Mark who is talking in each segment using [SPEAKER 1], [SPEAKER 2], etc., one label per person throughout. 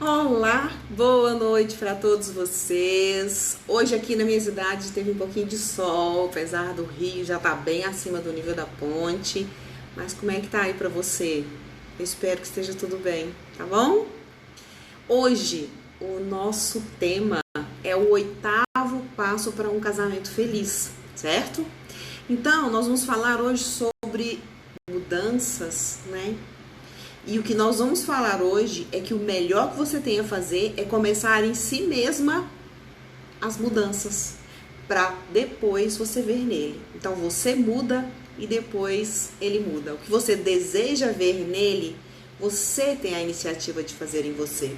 [SPEAKER 1] Olá, boa noite para todos vocês. Hoje aqui na minha cidade teve um pouquinho de sol, apesar do rio já tá bem acima do nível da ponte. Mas como é que tá aí para você? Eu espero que esteja tudo bem, tá bom? Hoje o nosso tema é o 8º passo para um casamento feliz, certo? Então, nós vamos falar hoje sobre mudanças, né? E o que nós vamos falar hoje é que o melhor que você tem a fazer é começar em si mesma as mudanças, para depois você ver nele. Então você muda e depois ele muda. O que você deseja ver nele, você tem a iniciativa de fazer em você.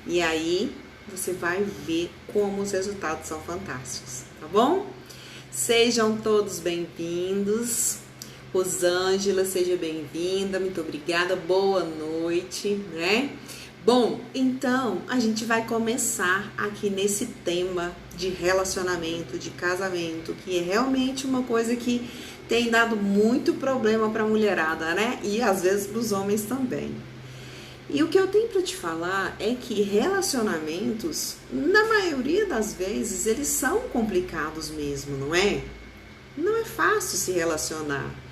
[SPEAKER 1] E aí você vai ver como os resultados são fantásticos, tá bom? Sejam todos bem-vindos. Rosângela, seja bem-vinda, muito obrigada, boa noite, né? Bom, então a gente vai começar aqui nesse tema de relacionamento, de casamento, que é realmente uma coisa que tem dado muito problema para a mulherada, né? E às vezes para os homens também. E o que eu tenho para te falar é que relacionamentos, na maioria das vezes, eles são complicados mesmo, não é? Não é fácil se relacionar.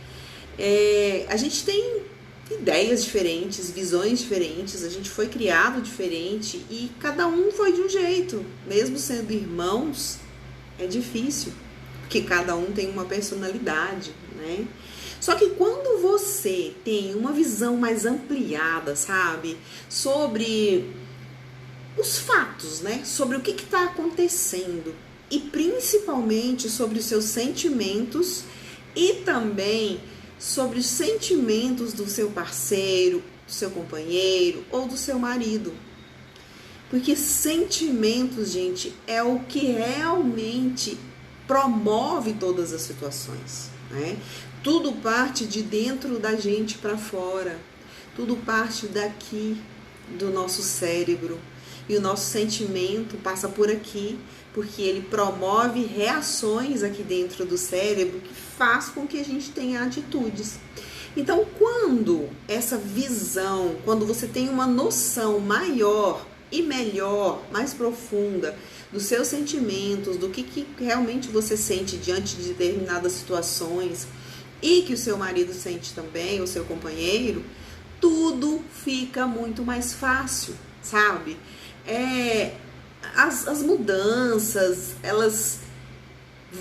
[SPEAKER 1] A gente tem ideias diferentes, visões diferentes, a gente foi criado diferente e cada um foi de um jeito. Mesmo sendo irmãos, é difícil, porque cada um tem uma personalidade, né? Só que quando você tem uma visão mais ampliada, sabe, sobre os fatos, né, sobre o que está acontecendo e principalmente sobre os seus sentimentos e também sobre os sentimentos do seu parceiro, do seu companheiro ou do seu marido. Porque sentimentos, gente, é o que realmente promove todas as situações, né? Tudo parte de dentro da gente para fora. Tudo parte daqui do nosso cérebro. E o nosso sentimento passa por aqui, porque ele promove reações aqui dentro do cérebro que faz com que a gente tenha atitudes. Então, quando essa visão, quando você tem uma noção maior e melhor, mais profunda dos seus sentimentos, do que realmente você sente diante de determinadas situações e que o seu marido sente também, o seu companheiro, tudo fica muito mais fácil, sabe? As mudanças, elas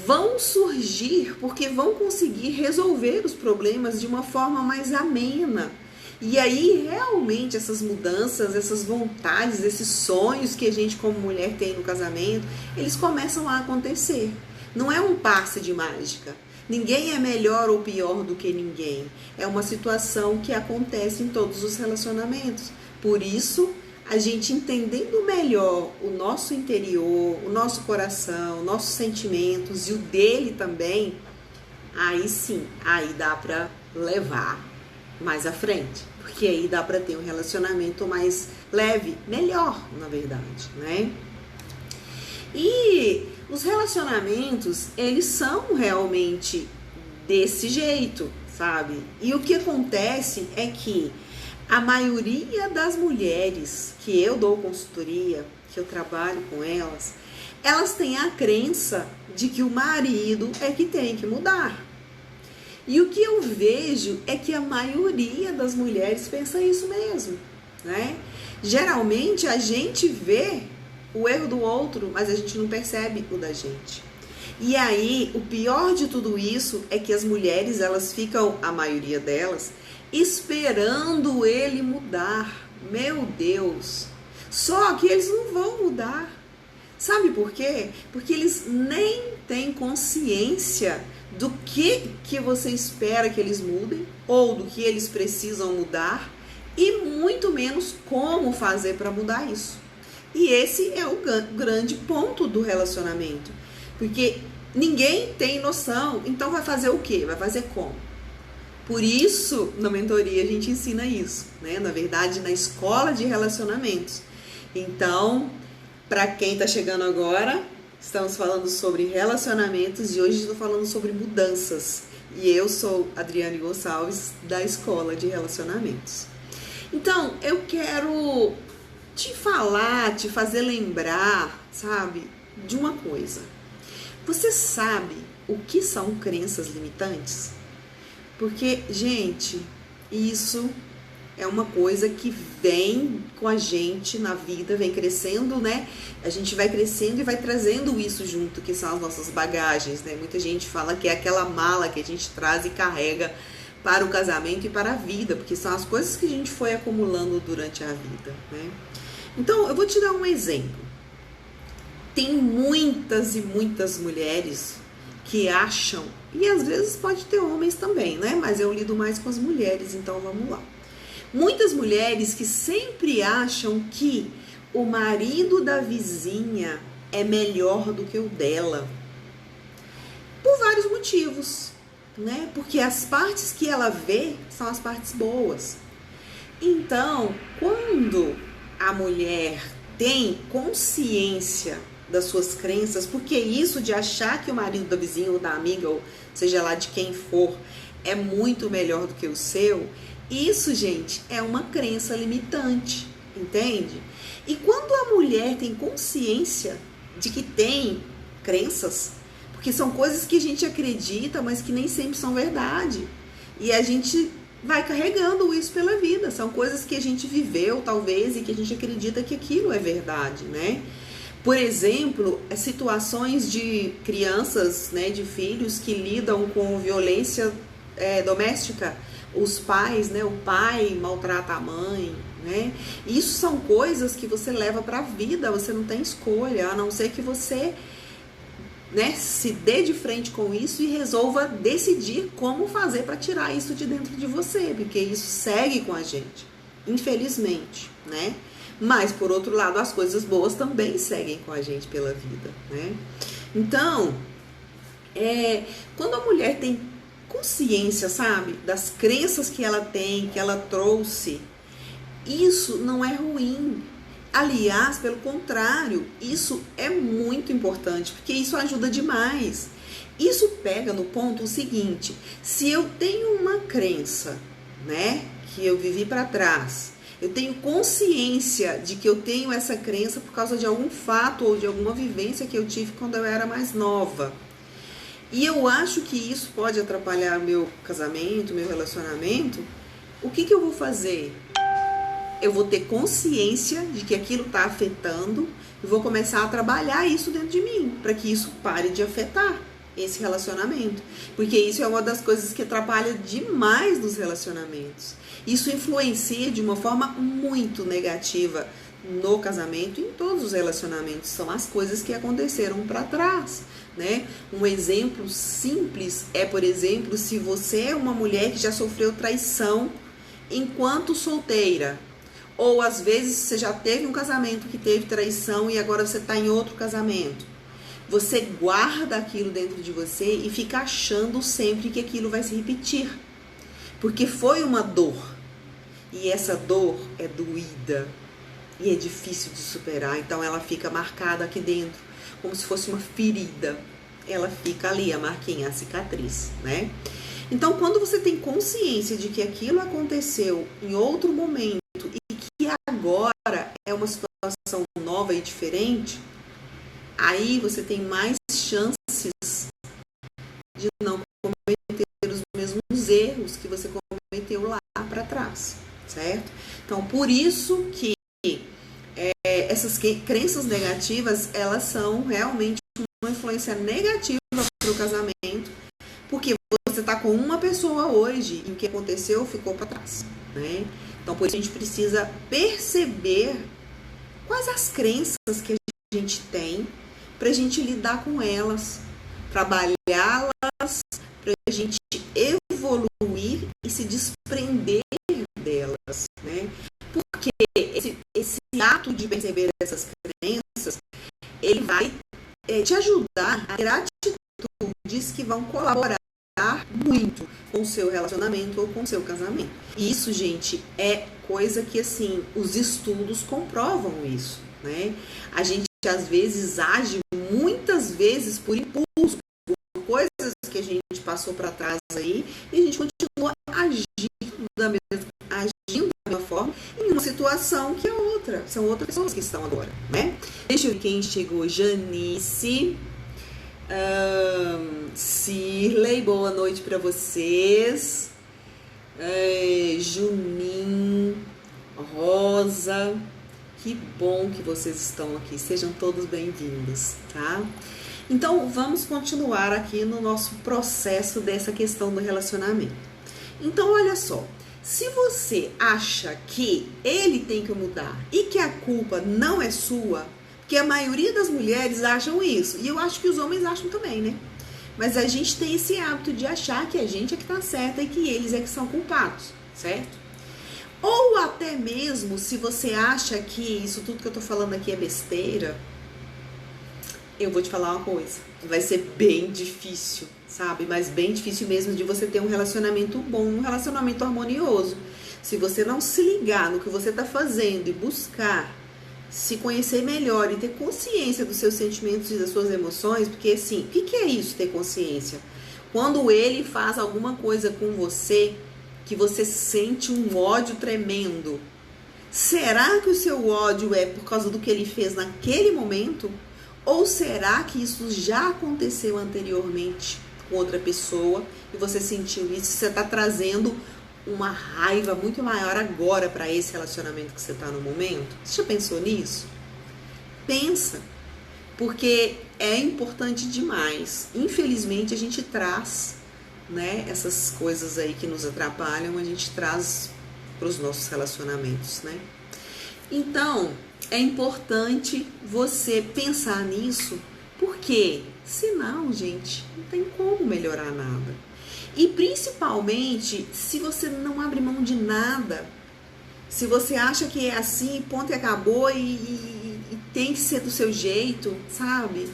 [SPEAKER 1] vão surgir porque vão conseguir resolver os problemas de uma forma mais amena. E aí, realmente, essas mudanças, essas vontades, esses sonhos que a gente como mulher tem no casamento, eles começam a acontecer. Não é um passe de mágica. Ninguém é melhor ou pior do que ninguém. É uma situação que acontece em todos os relacionamentos. Por isso, a gente entendendo melhor o nosso interior, o nosso coração, nossos sentimentos e o dele também, aí sim, aí dá para levar mais à frente, porque aí dá para ter um relacionamento mais leve, melhor, na verdade, né? E os relacionamentos, eles são realmente desse jeito, sabe? E o que acontece é que a maioria das mulheres que eu dou consultoria, que eu trabalho com elas, elas têm a crença de que o marido é que tem que mudar. E o que eu vejo é que a maioria das mulheres pensa isso mesmo, né? Geralmente a gente vê o erro do outro, mas a gente não percebe o da gente. E aí, o pior de tudo isso é que as mulheres, elas ficam, a maioria delas, esperando ele mudar. Meu Deus! Só que eles não vão mudar. Sabe por quê? Porque eles nem têm consciência do que você espera que eles mudem ou do que eles precisam mudar e muito menos como fazer para mudar isso. E esse é o grande ponto do relacionamento. Porque ninguém tem noção, então vai fazer o quê? Vai fazer como? Por isso, na mentoria, a gente ensina isso, né? Na verdade, na escola de relacionamentos. Então, para quem está chegando agora, estamos falando sobre relacionamentos e hoje estou falando sobre mudanças. E eu sou Adriane Gonçalves, da Escola de Relacionamentos. Então, eu quero te falar falar, te fazer lembrar, sabe, de uma coisa. Você sabe o que são crenças limitantes? Porque, gente, isso é uma coisa que vem com a gente na vida, vem crescendo, né? A gente vai crescendo e vai trazendo isso junto, que são as nossas bagagens, né? Muita gente fala que é aquela mala que a gente traz e carrega para o casamento e para a vida, porque são as coisas que a gente foi acumulando durante a vida, né? Então, eu vou te dar um exemplo. Tem muitas e muitas mulheres que acham, e às vezes pode ter homens também, né? Mas eu lido mais com as mulheres, então vamos lá. Muitas mulheres que sempre acham que o marido da vizinha é melhor do que o dela. Por vários motivos, né? Porque as partes que ela vê são as partes boas. Então, quando a mulher tem consciência das suas crenças, porque isso de achar que o marido da vizinha ou da amiga, ou seja lá de quem for, é muito melhor do que o seu, isso, gente, é uma crença limitante, entende? E quando a mulher tem consciência de que tem crenças, porque são coisas que a gente acredita, mas que nem sempre são verdade, e a gente vai carregando isso pela vida, são coisas que a gente viveu, talvez, e que a gente acredita que aquilo é verdade, né? Por exemplo, situações de crianças, né, de filhos que lidam com violência doméstica, os pais, né, o pai maltrata a mãe, né? Isso são coisas que você leva para a vida, você não tem escolha, a não ser que você, né, se dê de frente com isso e resolva decidir como fazer para tirar isso de dentro de você, porque isso segue com a gente, infelizmente, né? Mas, por outro lado, as coisas boas também seguem com a gente pela vida, né? Então, quando a mulher tem consciência, sabe, das crenças que ela tem, que ela trouxe, isso não é ruim. Aliás, pelo contrário, isso é muito importante, porque isso ajuda demais. Isso pega no ponto seguinte: se eu tenho uma crença, né, que eu vivi para trás, eu tenho consciência de que eu tenho essa crença por causa de algum fato ou de alguma vivência que eu tive quando eu era mais nova. E eu acho que isso pode atrapalhar meu casamento, meu relacionamento. O que eu vou fazer? Eu vou ter consciência de que aquilo está afetando e vou começar a trabalhar isso dentro de mim, para que isso pare de afetar esse relacionamento. Porque isso é uma das coisas que atrapalha demais nos relacionamentos. Isso influencia de uma forma muito negativa no casamento e em todos os relacionamentos. São as coisas que aconteceram para trás, né? Um exemplo simples é, por exemplo, se você é uma mulher que já sofreu traição enquanto solteira, ou às vezes você já teve um casamento que teve traição e agora você está em outro casamento. Você guarda aquilo dentro de você e fica achando sempre que aquilo vai se repetir. Porque foi uma dor. E essa dor é doída. E é difícil de superar. Então ela fica marcada aqui dentro, como se fosse uma ferida. Ela fica ali, a marquinha, a cicatriz, né? Então, quando você tem consciência de que aquilo aconteceu em outro momento e que agora é uma situação nova e diferente, aí você tem mais chances de não cometer os mesmos erros que você cometeu lá para trás, certo? Então, por isso que essas crenças negativas, elas são realmente uma influência negativa para o casamento, porque você está com uma pessoa hoje e o que aconteceu ficou para trás, né? Então, por isso a gente precisa perceber quais as crenças que a gente tem para a gente lidar com elas, trabalhá-las, para a gente evoluir e se desprender delas, né? Porque esse ato de perceber essas crenças, ele vai te ajudar a ter atitudes que vão colaborar muito com o seu relacionamento ou com o seu casamento. E isso, gente, é coisa que, assim, os estudos comprovam isso, né? A gente, às vezes, age muitas vezes por impulso, por coisas que a gente passou para trás aí, e a gente continua agindo da mesma forma em uma situação que é outra. são outras pessoas que estão agora, né? Deixa eu ver quem chegou. Janice, Cirlei, boa noite para vocês. Junim, Rosa, que bom que vocês estão aqui, sejam todos bem-vindos, tá? Então, vamos continuar aqui no nosso processo dessa questão do relacionamento. Então, olha só, se você acha que ele tem que mudar e que a culpa não é sua, porque a maioria das mulheres acham isso, e eu acho que os homens acham também, né? Mas a gente tem esse hábito de achar que a gente é que tá certa e que eles é que são culpados, certo? Ou até mesmo, se você acha que isso tudo que eu tô falando aqui é besteira, eu vou te falar uma coisa, vai ser bem difícil, sabe? Mas bem difícil mesmo de você ter um relacionamento bom, um relacionamento harmonioso. Se você não se ligar no que você tá fazendo e buscar se conhecer melhor e ter consciência dos seus sentimentos e das suas emoções, porque assim, o que é isso, ter consciência? Quando ele faz alguma coisa com você, que você sente um ódio tremendo, será que o seu ódio é por causa do que ele fez naquele momento? Ou será que isso já aconteceu anteriormente com outra pessoa e você sentiu isso? Você está trazendo uma raiva muito maior agora para esse relacionamento que você está no momento? Você já pensou nisso? Pensa, porque é importante demais. Infelizmente a gente traz, né, essas coisas aí que nos atrapalham, a gente traz para os nossos relacionamentos, né? Então, é importante você pensar nisso, porque senão, gente, não tem como melhorar nada. E principalmente, se você não abre mão de nada, se você acha que é assim, ponto e acabou, e tem que ser do seu jeito, sabe?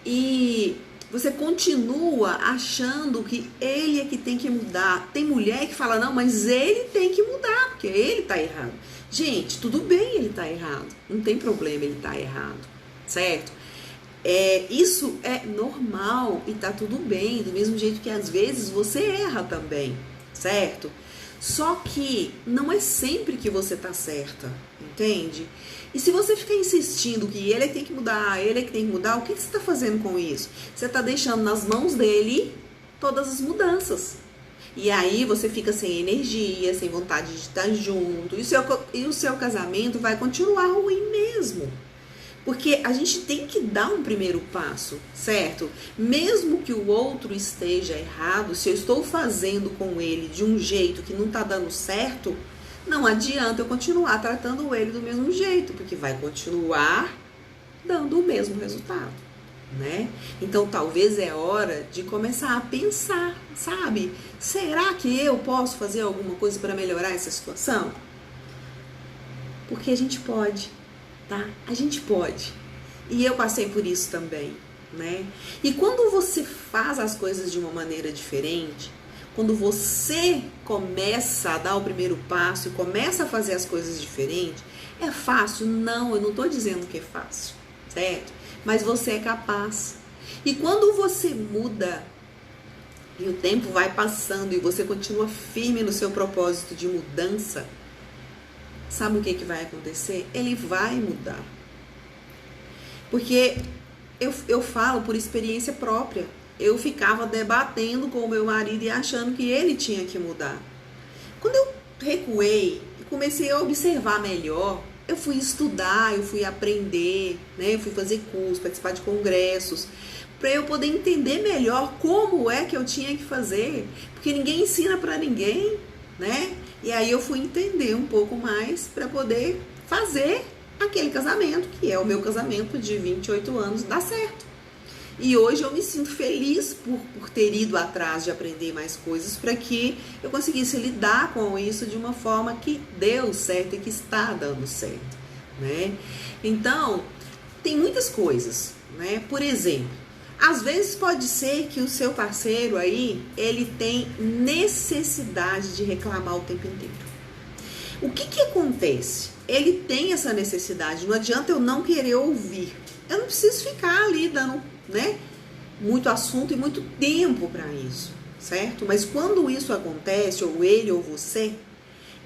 [SPEAKER 1] E você continua achando que ele é que tem que mudar. Tem mulher que fala, não, mas ele tem que mudar, porque ele tá errado. Gente, tudo bem ele tá errado, não tem problema ele tá errado, certo? Isso é normal e tá tudo bem, do mesmo jeito que às vezes você erra também, certo? Só que não é sempre que você tá certa, entende? E se você ficar insistindo que ele é que tem que mudar, ele é que tem que mudar, o que você tá fazendo com isso? Você tá deixando nas mãos dele todas as mudanças. E aí você fica sem energia, sem vontade de estar junto, e o seu casamento vai continuar ruim mesmo. Porque a gente tem que dar um primeiro passo, certo? Mesmo que o outro esteja errado, se eu estou fazendo com ele de um jeito que não está dando certo, não adianta eu continuar tratando ele do mesmo jeito, porque vai continuar dando o mesmo resultado, né? Então talvez é hora de começar a pensar, sabe? Será que eu posso fazer alguma coisa para melhorar essa situação? Porque a gente pode. Tá? A gente pode. E eu passei por isso também, né? E quando você faz as coisas de uma maneira diferente, quando você começa a dar o primeiro passo e começa a fazer as coisas diferentes, é fácil? Não, eu não tô dizendo que é fácil, certo? Mas você é capaz. E quando você muda e o tempo vai passando e você continua firme no seu propósito de mudança, sabe o que vai acontecer? Ele vai mudar. Porque eu falo por experiência própria. Eu ficava debatendo com o meu marido e achando que ele tinha que mudar. Quando eu recuei e comecei a observar melhor, eu fui estudar, eu fui aprender, né? Eu fui fazer cursos, participar de congressos, para eu poder entender melhor como é que eu tinha que fazer. Porque ninguém ensina para ninguém, né? E aí eu fui entender um pouco mais para poder fazer aquele casamento, que é o meu casamento de 28 anos, dar certo. E hoje eu me sinto feliz por ter ido atrás de aprender mais coisas para que eu conseguisse lidar com isso de uma forma que deu certo e que está dando certo, né? Então, tem muitas coisas, né? Por exemplo, às vezes pode ser que o seu parceiro aí, ele tem necessidade de reclamar o tempo inteiro. O que acontece? Ele tem essa necessidade, não adianta eu não querer ouvir. Eu não preciso ficar ali dando, né, muito assunto e muito tempo para isso, certo? Mas quando isso acontece, ou ele ou você,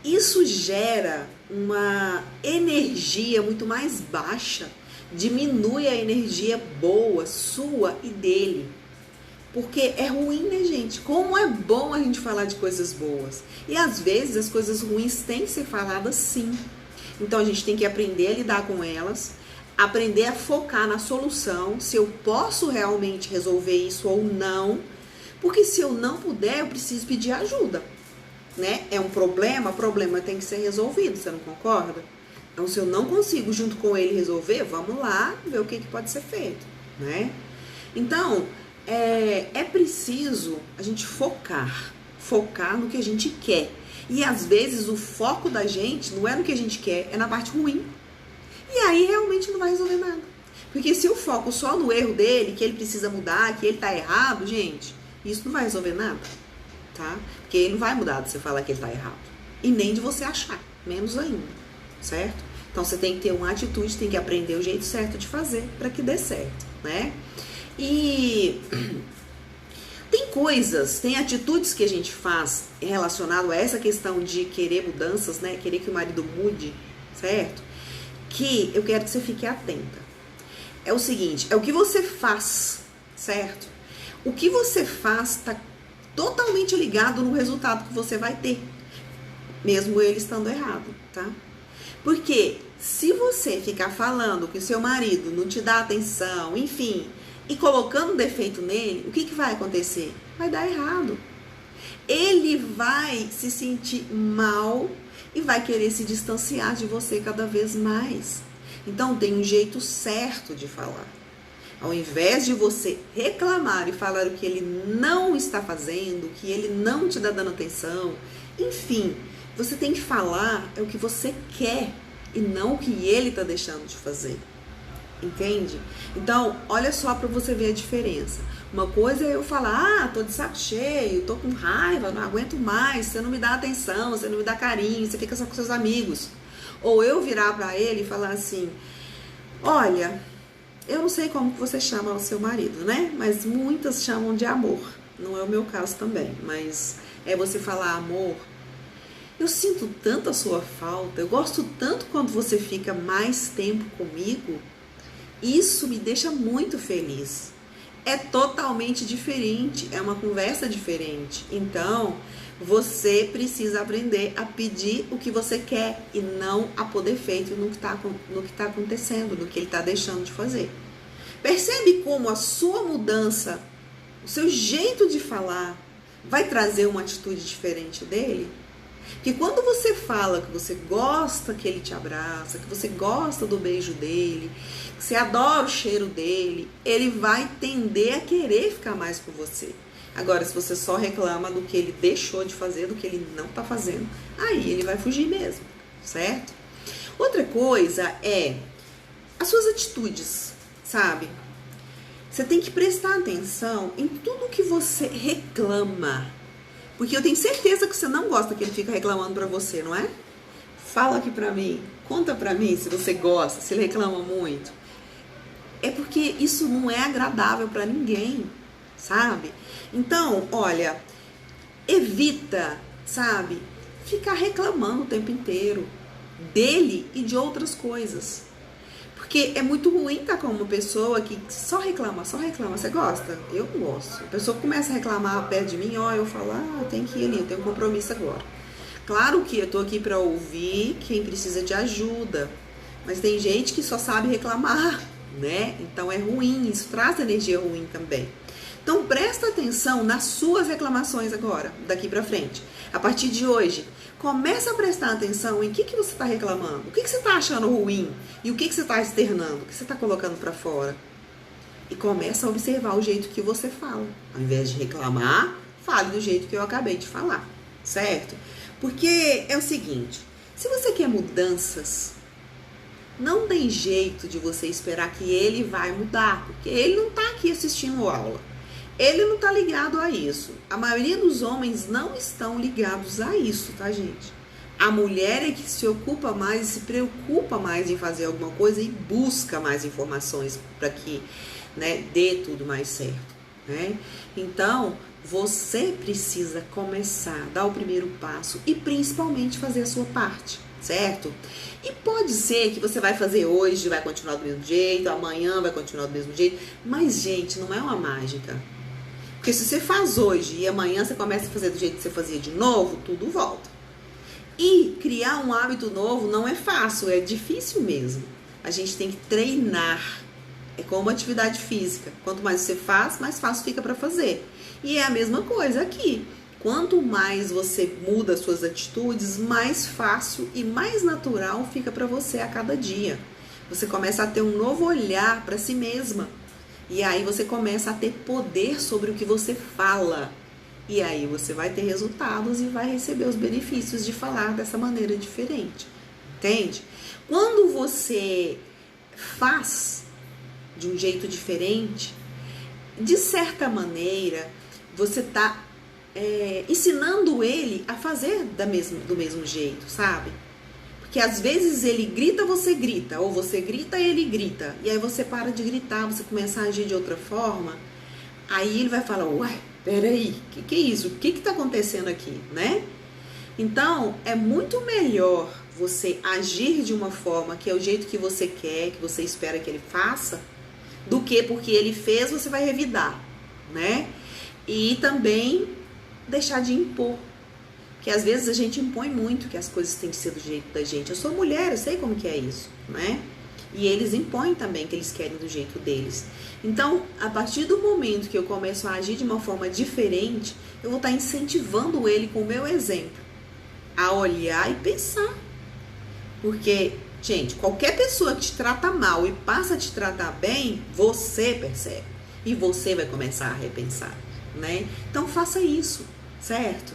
[SPEAKER 1] isso gera uma energia muito mais baixa, diminui a energia boa sua e dele. Porque é ruim, né, gente? Como é bom a gente falar de coisas boas. E às vezes as coisas ruins têm que ser faladas sim. Então a gente tem que aprender a lidar com elas, aprender a focar na solução, se eu posso realmente resolver isso ou não. Porque se eu não puder, eu preciso pedir ajuda, né? É um problema, o problema tem que ser resolvido, você não concorda? Então se eu não consigo junto com ele resolver, vamos lá ver o que pode ser feito, né? Então, é preciso a gente focar no que a gente quer. E às vezes o foco da gente não é no que a gente quer, é na parte ruim. E aí realmente não vai resolver nada. Porque se eu foco só no erro dele, que ele precisa mudar, que ele tá errado, gente, isso não vai resolver nada, tá? Porque ele não vai mudar de você falar que ele tá errado. E nem de você achar, menos ainda, certo? Então você tem que ter uma atitude, tem que aprender o jeito certo de fazer para que dê certo, né? E tem atitudes que a gente faz relacionado a essa questão de querer mudanças, né? Querer que o marido mude, certo? Que eu quero que você fique atenta. É o seguinte, é o que você faz, certo? O que você faz está totalmente ligado no resultado que você vai ter, mesmo ele estando errado, tá? Porque se você ficar falando que o seu marido não te dá atenção, enfim, e colocando defeito nele, o que vai acontecer? Vai dar errado. Ele vai se sentir mal e vai querer se distanciar de você cada vez mais. Então tem um jeito certo de falar. Ao invés de você reclamar e falar o que ele não está fazendo, que ele não te está dando atenção, enfim, você tem que falar o que você quer e não o que ele está deixando de fazer. Entende? Então, olha só para você ver a diferença. Uma coisa é eu falar, tô de saco cheio, tô com raiva, não aguento mais, você não me dá atenção, você não me dá carinho, você fica só com seus amigos. Ou eu virar para ele e falar assim, olha, eu não sei como que você chama o seu marido, né? Mas muitas chamam de amor. Não é o meu caso também, mas é você falar, amor, eu sinto tanto a sua falta, eu gosto tanto quando você fica mais tempo comigo. Isso me deixa muito feliz. É totalmente diferente, é uma conversa diferente. Então, você precisa aprender a pedir o que você quer e não a pôr defeito no que tá acontecendo, no que ele está deixando de fazer. Percebe como a sua mudança, o seu jeito de falar, vai trazer uma atitude diferente dele? Que quando você fala que você gosta que ele te abraça, que você gosta do beijo dele, que você adora o cheiro dele, ele vai tender a querer ficar mais com você. Agora, se você só reclama do que ele deixou de fazer, do que ele não tá fazendo, aí ele vai fugir mesmo, certo? Outra coisa é as suas atitudes, sabe? Você tem que prestar atenção em tudo que você reclama. Porque eu tenho certeza que você não gosta que ele fica reclamando pra você, não é? Fala aqui pra mim, conta pra mim se você gosta, se ele reclama muito. É porque isso não é agradável pra ninguém, sabe? Então, olha, evita, sabe, ficar reclamando o tempo inteiro dele e de outras coisas. Porque é muito ruim estar com uma pessoa que só reclama. Você gosta? Eu não gosto. A pessoa começa a reclamar perto de mim, eu falo, eu tenho que ir ali, eu tenho um compromisso agora. Claro que eu tô aqui para ouvir quem precisa de ajuda, mas tem gente que só sabe reclamar, né? Então é ruim, isso traz energia ruim também. Então presta atenção nas suas reclamações agora, daqui para frente. A partir de hoje, começa a prestar atenção em que você está reclamando, o que você está achando ruim e o que você está externando, o que você está colocando para fora. E começa a observar o jeito que você fala. Ao invés de reclamar, fale do jeito que eu acabei de falar, certo? Porque é o seguinte, se você quer mudanças, não tem jeito de você esperar que ele vai mudar, porque ele não está aqui assistindo aula. Ele não tá ligado a isso. A maioria dos homens não estão ligados a isso, tá, gente? A mulher é que se ocupa mais e se preocupa mais em fazer alguma coisa e busca mais informações para que, né, dê tudo mais certo. né? Então, você precisa começar, dar o primeiro passo e principalmente fazer a sua parte, certo? E pode ser que você vai fazer hoje, vai continuar do mesmo jeito, amanhã vai continuar do mesmo jeito, mas, gente, não é uma mágica. Porque se você faz hoje e amanhã você começa a fazer do jeito que você fazia de novo, tudo volta. E criar um hábito novo não é fácil, é difícil mesmo. A gente tem que treinar. É como atividade física. Quanto mais você faz, mais fácil fica para fazer. E é a mesma coisa aqui. Quanto mais você muda suas atitudes, mais fácil e mais natural fica para você a cada dia. Você começa a ter um novo olhar para si mesma. E aí você começa a ter poder sobre o que você fala. E aí você vai ter resultados e vai receber os benefícios de falar dessa maneira diferente. Entende? Quando você faz de um jeito diferente, de certa maneira, você está ensinando ele a fazer do mesmo jeito, sabe? Porque às vezes ele grita, você grita, ou você grita, ele grita. E aí você para de gritar, você começa a agir de outra forma. Aí ele vai falar, uai, peraí, que é isso? O que está acontecendo aqui, né? Então, é muito melhor você agir de uma forma que é o jeito que você quer, que você espera que ele faça, do que porque ele fez, você vai revidar, né? E também deixar de impor. Porque às vezes a gente impõe muito que as coisas têm que ser do jeito da gente. Eu sou mulher, eu sei como que é isso, né? E eles impõem também que eles querem do jeito deles. Então, a partir do momento que eu começo a agir de uma forma diferente, eu vou estar incentivando ele com o meu exemplo a olhar e pensar. Porque, gente, qualquer pessoa que te trata mal e passa a te tratar bem, você percebe. E você vai começar a repensar, né? Então, faça isso, certo?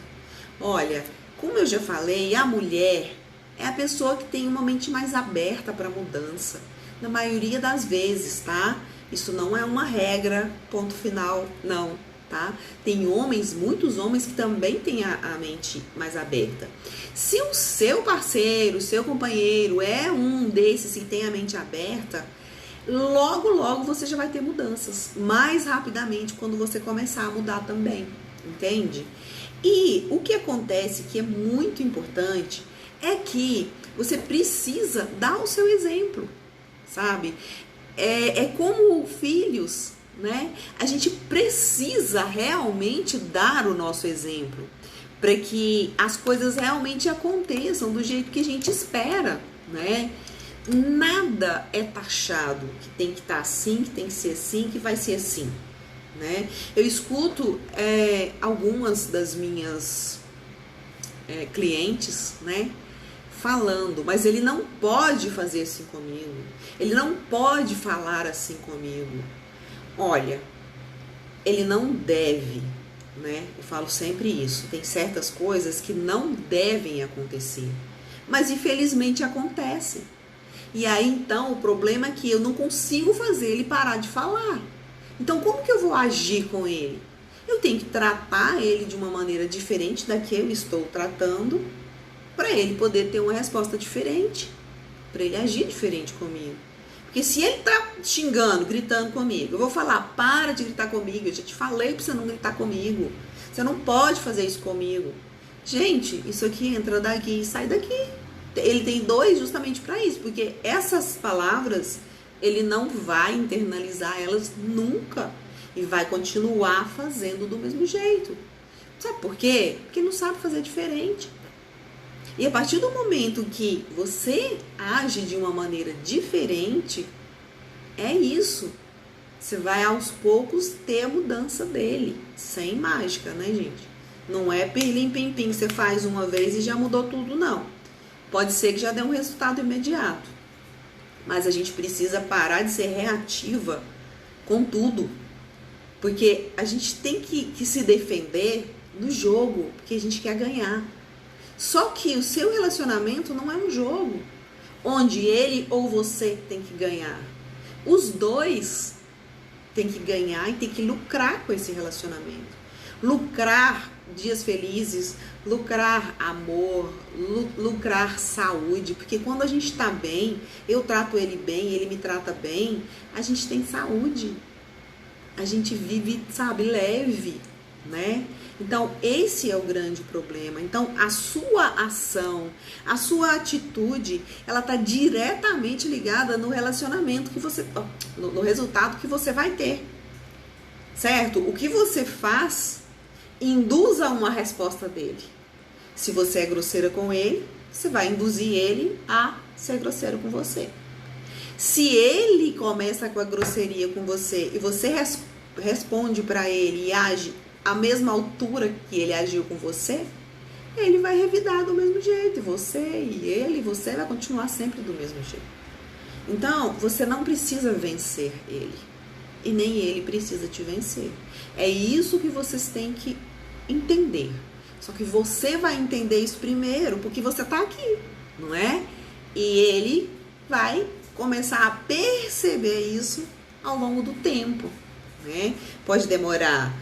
[SPEAKER 1] Olha, como eu já falei, a mulher é a pessoa que tem uma mente mais aberta para mudança. Na maioria das vezes, tá? Isso não é uma regra, ponto final, não, tá? Tem homens, muitos homens que também têm a mente mais aberta. Se o seu parceiro, o seu companheiro é um desses que tem a mente aberta, logo, logo você já vai ter mudanças mais rapidamente quando você começar a mudar também, entende? E o que acontece que é muito importante é que você precisa dar o seu exemplo, sabe? É como filhos, né? A gente precisa realmente dar o nosso exemplo para que as coisas realmente aconteçam do jeito que a gente espera, né? Nada é taxado que tem que estar assim, que tem que ser assim, que vai ser assim, né? Eu escuto algumas das minhas clientes, né, falando, mas ele não pode fazer assim comigo, ele não pode falar assim comigo. Olha, ele não deve, né? Eu falo sempre isso. Tem certas coisas que não devem acontecer, mas infelizmente acontece. E aí então o problema é que eu não consigo fazer ele parar de falar. Então como que eu vou agir com ele? Eu tenho que tratar ele de uma maneira diferente da que eu estou tratando, para ele poder ter uma resposta diferente, para ele agir diferente comigo. Porque se ele tá xingando, gritando comigo, eu vou falar, para de gritar comigo, eu já te falei para você não gritar comigo, você não pode fazer isso comigo. Gente, isso aqui entra daqui e sai daqui. Ele tem dois justamente para isso, porque essas palavras, ele não vai internalizar elas nunca e vai continuar fazendo do mesmo jeito. Sabe por quê? Porque não sabe fazer diferente. E a partir do momento que você age de uma maneira diferente, é isso. Você vai aos poucos ter a mudança dele, sem mágica, né, gente? Não é pirlim-pim-pim, você faz uma vez e já mudou tudo, não. Pode ser que já dê um resultado imediato. Mas a gente precisa parar de ser reativa com tudo. Porque a gente tem que se defender no jogo, porque a gente quer ganhar. Só que o seu relacionamento não é um jogo, onde ele ou você tem que ganhar. Os dois têm que ganhar e tem que lucrar com esse relacionamento. Lucrar dias felizes, lucrar amor, lucrar saúde. Porque quando a gente está bem, eu trato ele bem, ele me trata bem, a gente tem saúde. a gente vive, sabe, leve, né? Então, esse é o grande problema. Então, a sua ação, a sua atitude, ela tá diretamente ligada no relacionamento que você, no resultado que você vai ter, certo? O que você faz induz a uma resposta dele. Se você é grosseira com ele, você vai induzir ele a ser grosseiro com você. Se ele começa com a grosseria com você e você responde para ele e age à mesma altura que ele agiu com você, ele vai revidar do mesmo jeito. Você vai continuar sempre do mesmo jeito. Então, você não precisa vencer ele. E nem ele precisa te vencer. É isso que vocês têm que entender. Só que você vai entender isso primeiro, porque você tá aqui, não é? E ele vai começar a perceber isso ao longo do tempo, né? Pode demorar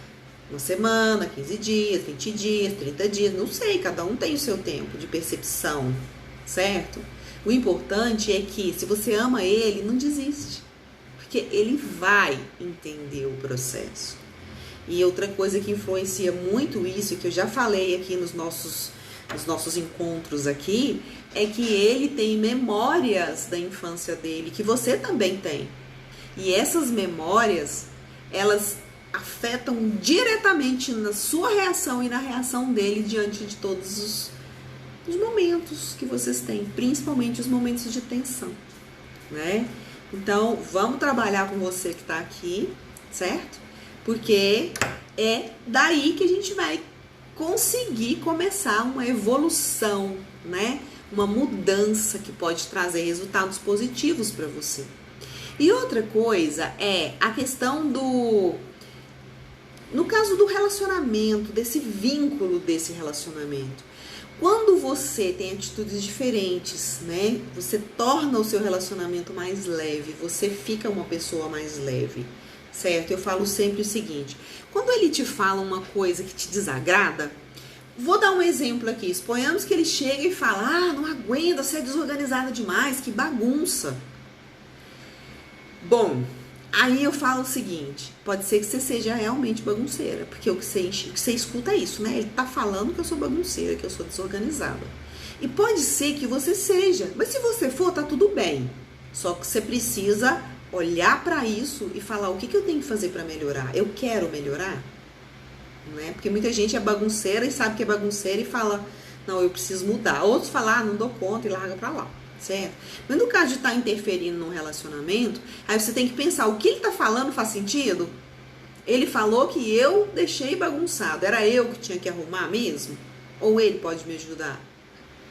[SPEAKER 1] uma semana, 15 dias, 20 dias, 30 dias, não sei, cada um tem o seu tempo de percepção, certo? O importante é que, se você ama ele, não desiste, porque ele vai entender o processo. E outra coisa que influencia muito isso, que eu já falei aqui nos nossos encontros aqui, é que ele tem memórias da infância dele, que você também tem. E essas memórias, elas afetam diretamente na sua reação e na reação dele diante de todos os momentos que vocês têm, principalmente os momentos de tensão, né? Então, vamos trabalhar com você que está aqui, certo? Porque é daí que a gente vai conseguir começar uma evolução, né? Uma mudança que pode trazer resultados positivos para você. E outra coisa é a questão no caso do relacionamento, desse vínculo desse relacionamento. Quando você tem atitudes diferentes, né? Você torna o seu relacionamento mais leve, você fica uma pessoa mais leve. Certo? Eu falo sempre o seguinte, quando ele te fala uma coisa que te desagrada, vou dar um exemplo aqui, suponhamos que ele chega e fala, não aguento, você é desorganizada demais, que bagunça. Bom, aí eu falo o seguinte, pode ser que você seja realmente bagunceira, porque o que você escuta é isso, né? Ele tá falando que eu sou bagunceira, que eu sou desorganizada. E pode ser que você seja, mas se você for, tá tudo bem, só que você precisa olhar para isso e falar o que eu tenho que fazer para melhorar. Eu quero melhorar, não é? Porque muita gente é bagunceira e sabe que é bagunceira e fala, não, eu preciso mudar. Outros falam, não dou conta e larga para lá, certo? Mas no caso de estar interferindo num relacionamento, aí você tem que pensar, o que ele tá falando faz sentido? Ele falou que eu deixei bagunçado, era eu que tinha que arrumar mesmo? Ou ele pode me ajudar?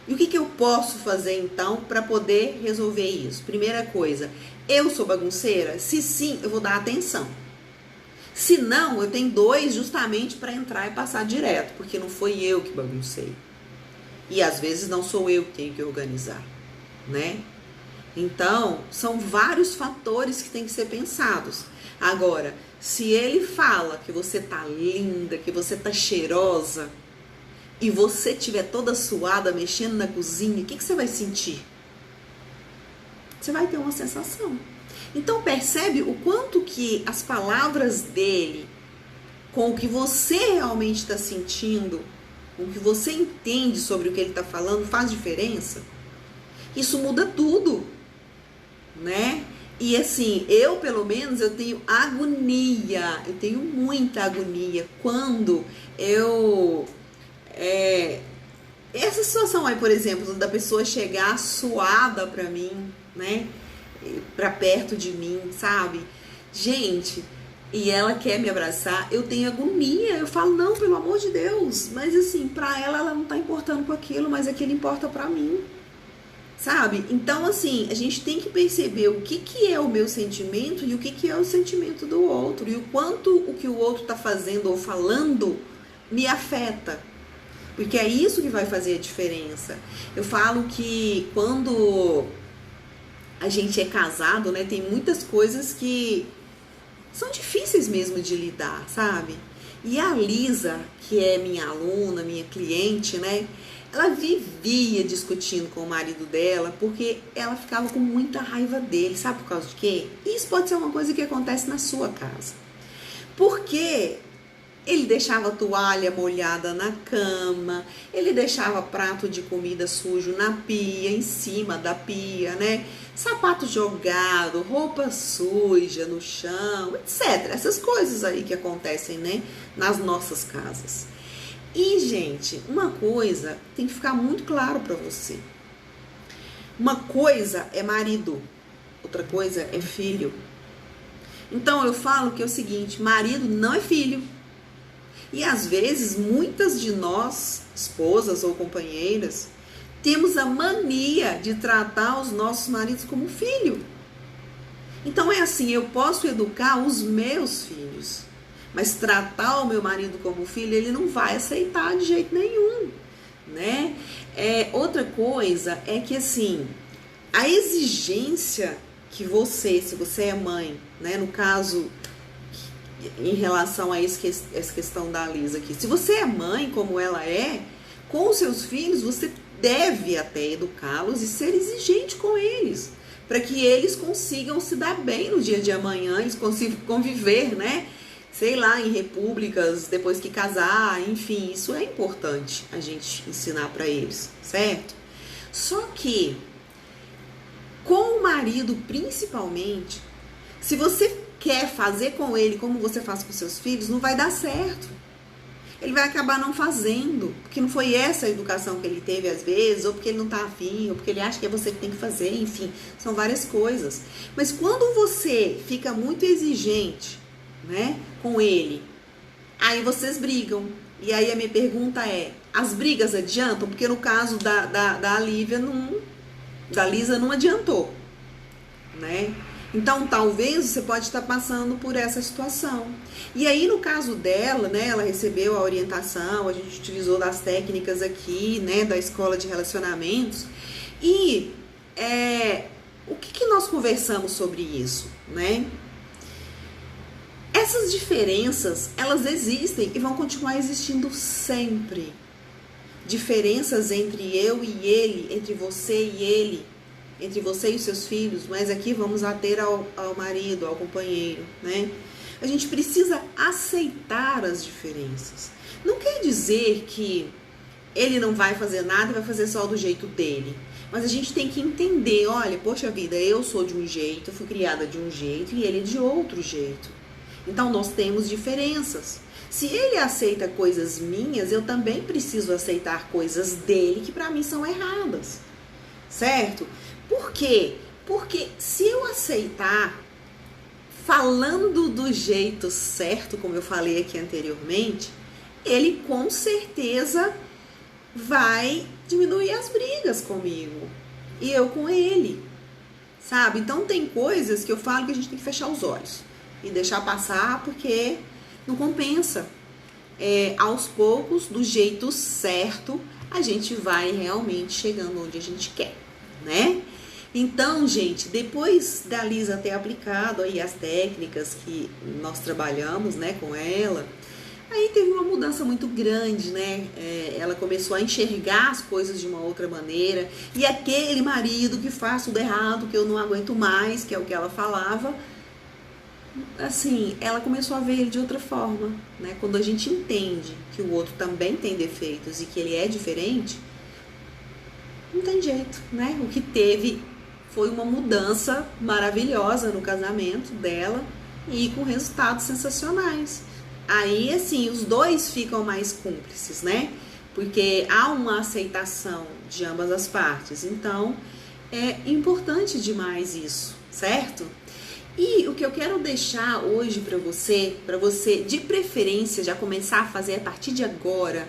[SPEAKER 1] E o que eu posso fazer então para poder resolver isso? Primeira coisa, eu sou bagunceira? Se sim, eu vou dar atenção. Se não, eu tenho 2 justamente para entrar e passar direto, porque não foi eu que baguncei. E às vezes não sou eu que tenho que organizar, né? Então, são vários fatores que têm que ser pensados. Agora, se ele fala que você tá linda, que você tá cheirosa, e você estiver toda suada, mexendo na cozinha, o que você vai sentir? Você vai ter uma sensação. Então percebe o quanto que as palavras dele, com o que você realmente está sentindo, com o que você entende sobre o que ele está falando, faz diferença? Isso muda tudo, né? E assim, eu pelo menos, eu tenho agonia, eu tenho muita agonia quando eu... essa situação aí, por exemplo, da pessoa chegar suada pra mim, né, pra perto de mim, sabe, gente, e ela quer me abraçar, eu tenho agonia, eu falo, não, pelo amor de Deus, mas assim, pra ela não tá importando com aquilo, mas aquilo importa pra mim, sabe, então assim, a gente tem que perceber o que é o meu sentimento e o que é o sentimento do outro, e o quanto o que o outro tá fazendo ou falando me afeta. Porque é isso que vai fazer a diferença. Eu falo que quando a gente é casado, né, tem muitas coisas que são difíceis mesmo de lidar, sabe? E a Lisa, que é minha aluna, minha cliente, né, ela vivia discutindo com o marido dela porque ela ficava com muita raiva dele. Sabe por causa de quê? Isso pode ser uma coisa que acontece na sua casa. Porque ele deixava toalha molhada na cama, ele deixava prato de comida sujo na pia, em cima da pia, né? Sapato jogado, roupa suja no chão, etc. Essas coisas aí que acontecem, né, nas nossas casas. E, gente, uma coisa tem que ficar muito claro para você. Uma coisa é marido, outra coisa é filho. Então eu falo que é o seguinte, marido não é filho. E às vezes, muitas de nós, esposas ou companheiras, temos a mania de tratar os nossos maridos como filho. Então é assim, eu posso educar os meus filhos, mas tratar o meu marido como filho, ele não vai aceitar de jeito nenhum, né? Outra coisa é que assim, a exigência que você, se você é mãe, né, no caso, em relação a essa questão da Lisa aqui, se você é mãe como ela é, com os seus filhos, você deve até educá-los e ser exigente com eles, para que eles consigam se dar bem no dia de amanhã, eles consigam conviver, né? Sei lá, em repúblicas, depois que casar, enfim, isso é importante a gente ensinar para eles, certo? Só que, com o marido principalmente, se você quer fazer com ele como você faz com seus filhos, não vai dar certo. Ele vai acabar não fazendo, porque não foi essa a educação que ele teve às vezes, ou porque ele não tá afim, ou porque ele acha que é você que tem que fazer, enfim, são várias coisas. Mas quando você fica muito exigente, né, com ele, aí vocês brigam. E aí a minha pergunta é, as brigas adiantam? Porque no caso da Lívia, da Lisa não adiantou, né? Então, talvez você pode estar passando por essa situação. E aí, no caso dela, né, ela recebeu a orientação, a gente utilizou das técnicas aqui, né, da escola de relacionamentos. E o que nós conversamos sobre isso, né? Essas diferenças, elas existem e vão continuar existindo sempre. Diferenças entre eu e ele, entre você e ele, entre você e os seus filhos, mas aqui vamos ater ao marido, ao companheiro, né? A gente precisa aceitar as diferenças. Não quer dizer que ele não vai fazer nada e vai fazer só do jeito dele. Mas a gente tem que entender, olha, poxa vida, eu sou de um jeito, eu fui criada de um jeito e ele é de outro jeito. Então nós temos diferenças. Se ele aceita coisas minhas, eu também preciso aceitar coisas dele que pra mim são erradas. Certo? Por quê? Porque se eu aceitar falando do jeito certo, como eu falei aqui anteriormente, ele com certeza vai diminuir as brigas comigo e eu com ele, sabe? Então tem coisas que eu falo que a gente tem que fechar os olhos e deixar passar porque não compensa. Aos poucos, do jeito certo, a gente vai realmente chegando onde a gente quer, né? Então, gente, depois da Lisa ter aplicado aí as técnicas que nós trabalhamos, né, com ela, aí teve uma mudança muito grande, né? Ela começou a enxergar as coisas de uma outra maneira. E aquele marido que faz tudo errado, que eu não aguento mais, que é o que ela falava, assim, ela começou a ver ele de outra forma, né? Quando a gente entende que o outro também tem defeitos e que ele é diferente, não tem jeito, né? O que teve foi uma mudança maravilhosa no casamento dela e com resultados sensacionais. Aí, assim, os dois ficam mais cúmplices, né? Porque há uma aceitação de ambas as partes. Então, é importante demais isso, certo? E o que eu quero deixar hoje para você, de preferência, já começar a fazer a partir de agora,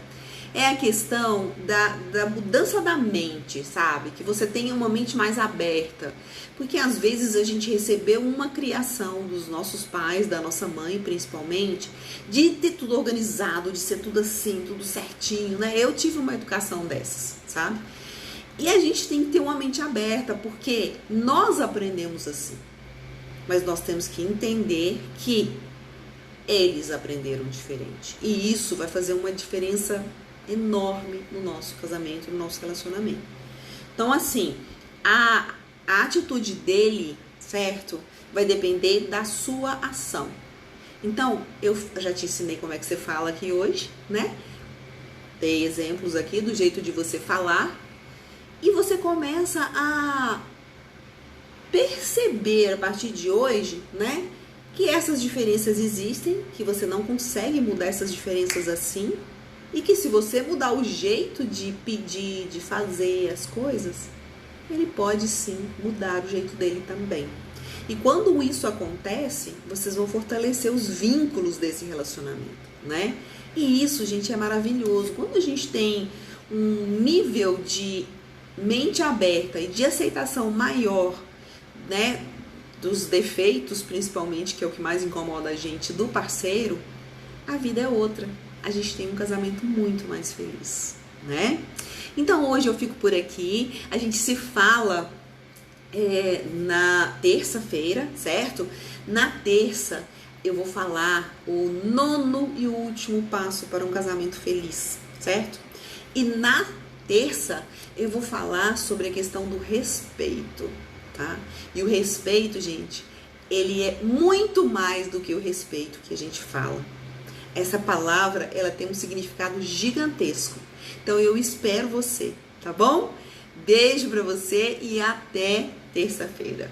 [SPEAKER 1] é a questão da mudança da mente, sabe? Que você tenha uma mente mais aberta. Porque às vezes a gente recebeu uma criação dos nossos pais, da nossa mãe principalmente, de ter tudo organizado, de ser tudo assim, tudo certinho, né? Eu tive uma educação dessas, sabe? E a gente tem que ter uma mente aberta, porque nós aprendemos assim. Mas nós temos que entender que eles aprenderam diferente. E isso vai fazer uma diferença enorme no nosso casamento, no nosso relacionamento. Então, assim, a atitude dele, certo? Vai depender da sua ação. Então, eu já te ensinei como é que você fala aqui hoje, né? Dei exemplos aqui do jeito de você falar. E você começa a perceber a partir de hoje, né? Que essas diferenças existem, que você não consegue mudar essas diferenças assim. E que se você mudar o jeito de pedir, de fazer as coisas, ele pode sim mudar o jeito dele também. E quando isso acontece, vocês vão fortalecer os vínculos desse relacionamento, né? E isso, gente, é maravilhoso. Quando a gente tem um nível de mente aberta e de aceitação maior, né, dos defeitos, principalmente, que é o que mais incomoda a gente, do parceiro, a vida é outra. A gente tem um casamento muito mais feliz, né? Então hoje eu fico por aqui, a gente se fala na terça-feira, certo? Na terça eu vou falar o 9º e último passo para um casamento feliz, certo? E na terça eu vou falar sobre a questão do respeito, tá? E o respeito, gente, ele é muito mais do que o respeito que a gente fala. Essa palavra, ela tem um significado gigantesco. Então eu espero você, tá bom? Beijo pra você e até terça-feira.